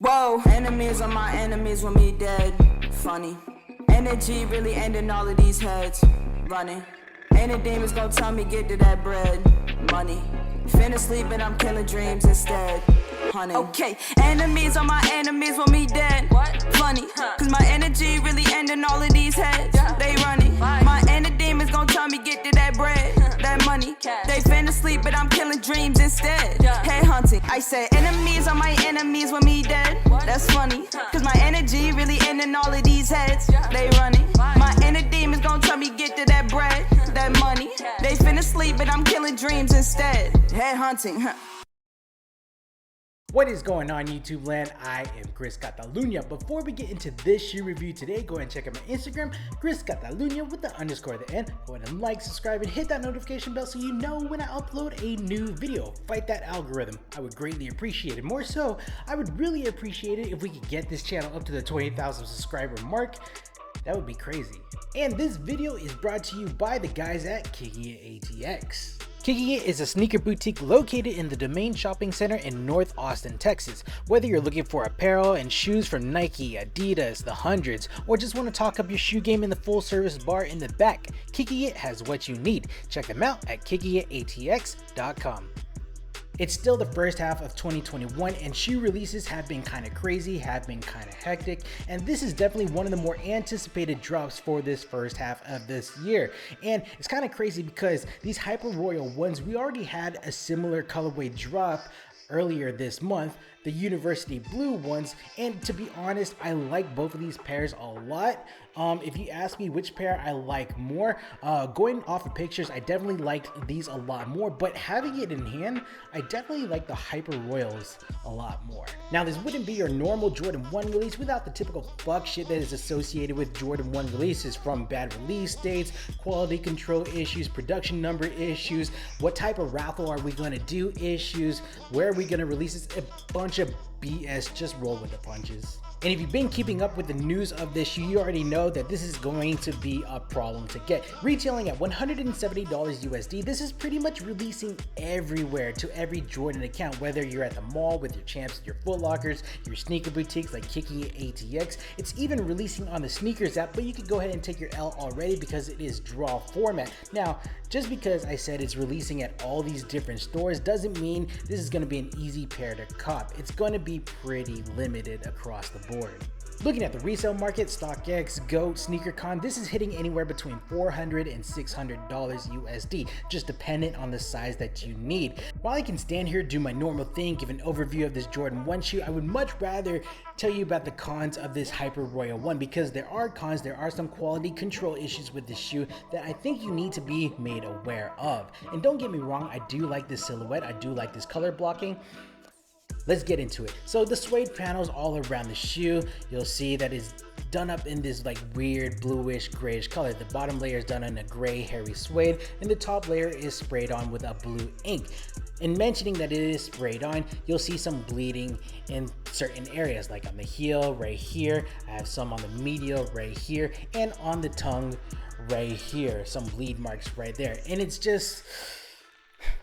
Whoa, enemies are my enemies when me dead. Funny. Energy really ending all of these heads. Running. Ain't a demons gonna tell me get to that bread. Money. Finna sleep and I'm killing dreams instead. Honey. Okay, enemies are my enemies when me dead. What? Funny. Cause my energy really ending all of these heads. They running. My inner demons gonna tell me get to that bread. That money. They finna sleep but I'm killing dreams instead. Head hunting. I said enemies are my enemies when me dead. That's funny. Cause my energy really ending all of these heads. They running. My inner demons gonna tell me get to that bread. That money. They finna sleep but I'm killing dreams instead. Head hunting. What is going on, YouTube land? I am Chris Catalunya. Before we get into this shoe review today, go ahead and check out my Instagram, Chris Catalunya with the underscore at the end. Go ahead and like, subscribe, and hit that notification bell so you know when I upload a new video. Fight that algorithm. I would greatly appreciate it. More so, I would really appreciate it if we could get this channel up to the 20,000 subscriber mark. That would be crazy. And this video is brought to you by the guys at Kicking It ATX. Kicking It is a sneaker boutique located in the Domain Shopping Center in North Austin, Texas. Whether you're looking for apparel and shoes from Nike, Adidas, the Hundreds, or just want to talk up your shoe game in the full service bar in the back, Kicking It has what you need. Check them out at kickingitatx.com. It's still the first half of 2021 and shoe releases have been kind of crazy, have been kind of hectic, and this is definitely one of the more anticipated drops for this first half of this year. And it's kind of crazy because these Hyper Royal ones, we already had a similar colorway drop earlier this month, the University Blue ones, and to be honest, I like both of these pairs a lot. If you ask me which pair I like more, going off of pictures, I definitely liked these a lot more, but having it in hand, I definitely like the Hyper Royals a lot more. Now, this wouldn't be your normal Jordan 1 release without the typical fuck shit that is associated with Jordan 1 releases, from bad release dates, quality control issues, production number issues, what type of raffle are we going to do issues, where are we going to release this, a bunch of BS. Just roll with the punches. And if you've been keeping up with the news of this shoe, you already know that this is going to be a problem to get. Retailing at $170 USD, this is pretty much releasing everywhere to every Jordan account, whether you're at the mall with your Champs, your Foot Lockers, your sneaker boutiques like Kicking It ATX. It's even releasing on the sneakers app, but you could go ahead and take your L already because it is draw format. Now, just because I said it's releasing at all these different stores doesn't mean this is going to be an easy pair to cop. It's going to be pretty limited across the board. Looking at the resale market, StockX, GOAT, SneakerCon, this is hitting anywhere between $400 and $600 USD, just dependent on the size that you need. While I can stand here, do my normal thing, give an overview of this Jordan 1 shoe, I would much rather tell you about the cons of this Hyper Royal 1, because there are cons, there are some quality control issues with this shoe that I think you need to be made aware of. And don't get me wrong, I do like this silhouette, I do like this color blocking. Let's get into it. So the suede panels all around the shoe, you'll see that is done up in this like weird bluish grayish color. The bottom layer is done in a gray hairy suede and the top layer is sprayed on with a blue ink. In mentioning that it is sprayed on, you'll see some bleeding in certain areas, like on the heel right here. I have some on the medial right here, and on the tongue right here, some bleed marks right there. And it's just,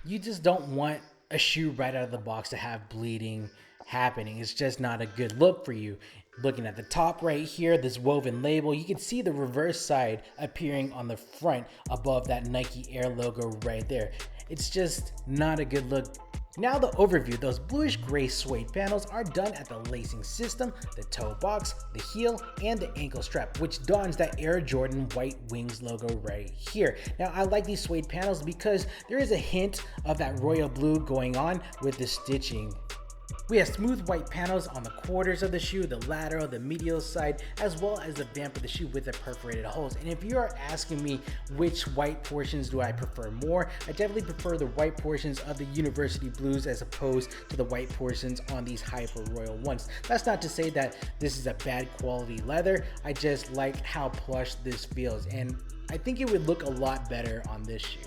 you just don't want a shoe right out of the box to have bleeding happening. It's just not a good look for you. Looking at the top right here, this woven label, you can see the reverse side appearing on the front above that Nike Air logo right there. It's just not a good look. Now the overview, those bluish gray suede panels are done at the lacing system, the toe box, the heel, and the ankle strap, which dons that Air Jordan white wings logo right here. Now I like these suede panels because there is a hint of that royal blue going on with the stitching. We have smooth white panels on the quarters of the shoe, the lateral, the medial side, as well as the vamp of the shoe with the perforated holes. And if you are asking me which white portions do I prefer more, I definitely prefer the white portions of the University Blues as opposed to the white portions on these Hyper Royal ones. That's not to say that this is a bad quality leather, I just like how plush this feels, and I think it would look a lot better on this shoe.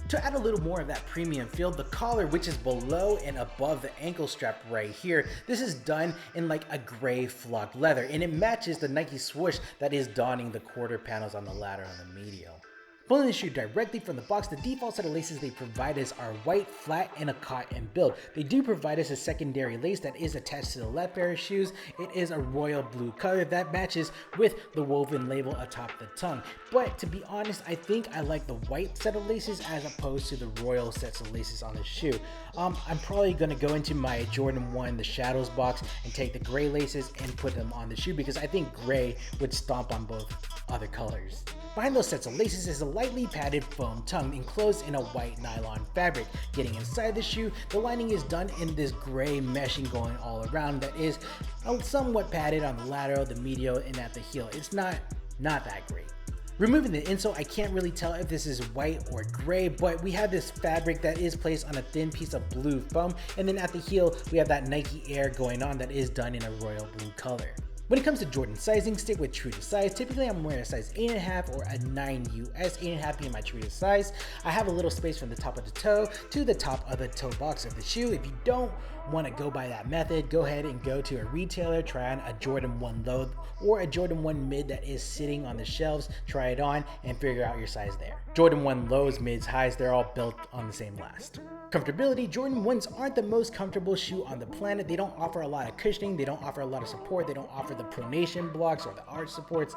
To add a little more of that premium feel, the collar, which is below and above the ankle strap right here, this is done in like a gray flocked leather, and it matches the Nike swoosh that is donning the quarter panels on the lateral and the medial. Pulling the shoe directly from the box, the default set of laces they provide us are white, flat, and a cotton build. They do provide us a secondary lace that is attached to the left pair of shoes. It is a royal blue color that matches with the woven label atop the tongue. But to be honest, I think I like the white set of laces as opposed to the royal sets of laces on the shoe. I'm probably going to go into my Jordan 1 the Shadows box and take the gray laces and put them on the shoe because I think gray would stomp on both other colors. Behind those sets of laces is a lightly padded foam tongue enclosed in a white nylon fabric. Getting inside the shoe, the lining is done in this gray meshing going all around that is somewhat padded on the lateral, the medial, and at the heel. It's not that great. Removing the insole, I can't really tell if this is white or gray, but we have this fabric that is placed on a thin piece of blue foam, and then at the heel, we have that Nike Air going on that is done in a royal blue color. When it comes to Jordan sizing, stick with true to size. Typically I'm wearing a size 8.5 or a 9 US, 8.5 being my true to size. I have a little space from the top of the toe to the top of the toe box of the shoe. If you don't want to go by that method, go ahead and go to a retailer, try on a Jordan 1 low or a Jordan 1 mid that is sitting on the shelves, try it on and figure out your size there. Jordan 1 lows, mids, highs, they're all built on the same last. Comfortability, Jordan 1s aren't the most comfortable shoe on the planet. They don't offer a lot of cushioning, they don't offer a lot of support, they don't offer the pronation blocks or the arch supports.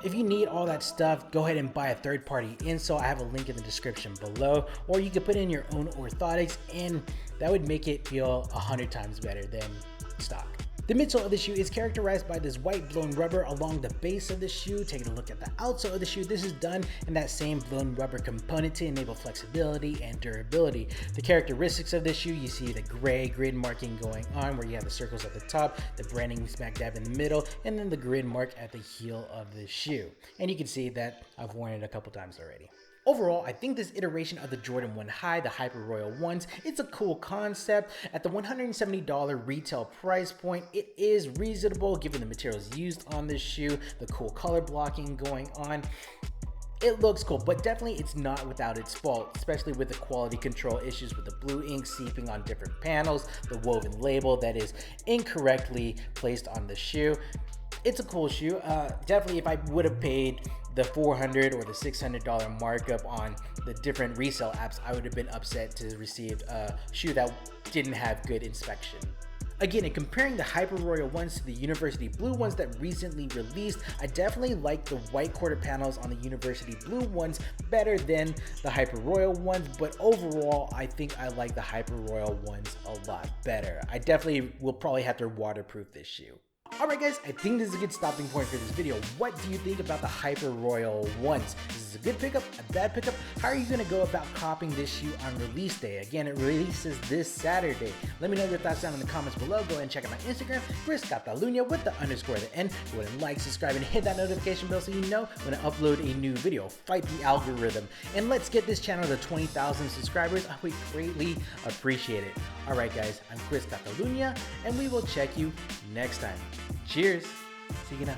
If you need all that stuff, go ahead and buy a third-party insole. I have a link in the description below, or you can put in your own orthotics and that would make it feel 100 times better than stock. The midsole of the shoe is characterized by this white blown rubber along the base of the shoe. Taking a look at the outsole of the shoe, this is done in that same blown rubber component to enable flexibility and durability. The characteristics of this shoe, you see the gray grid marking going on where you have the circles at the top, the branding smack dab in the middle, and then the grid mark at the heel of the shoe. And you can see that I've worn it a couple times already. Overall, I think this iteration of the Jordan 1 High, the Hyper Royal ones, it's a cool concept. At the $170 retail price point, it is reasonable given the materials used on this shoe, the cool color blocking going on. It looks cool, but definitely it's not without its fault, especially with the quality control issues with the blue ink seeping on different panels, the woven label that is incorrectly placed on the shoe. It's a cool shoe. Definitely if I would have paid the $400 or the $600 markup on the different resale apps, I would have been upset to receive a shoe that didn't have good inspection. Again, in comparing the Hyper Royal ones to the University Blue ones that recently released, I definitely like the white quarter panels on the University Blue ones better than the Hyper Royal ones, but overall, I think I like the Hyper Royal ones a lot better. I definitely will probably have to waterproof this shoe. Alright guys, I think this is a good stopping point for this video. What do you think about the Hyper Royal ones? Is this a good pickup, a bad pickup? How are you going to go about copying this shoe on release day? Again, it releases this Saturday. Let me know your thoughts down in the comments below. Go ahead and check out my Instagram, Chris.Catalunya with the _, the N. Go ahead and like, subscribe, and hit that notification bell so you know when I upload a new video. Fight the algorithm. And let's get this channel to 20,000 subscribers. I would greatly appreciate it. Alright guys, I'm Chris Catalunya, and we will check you next time. Cheers. See you now.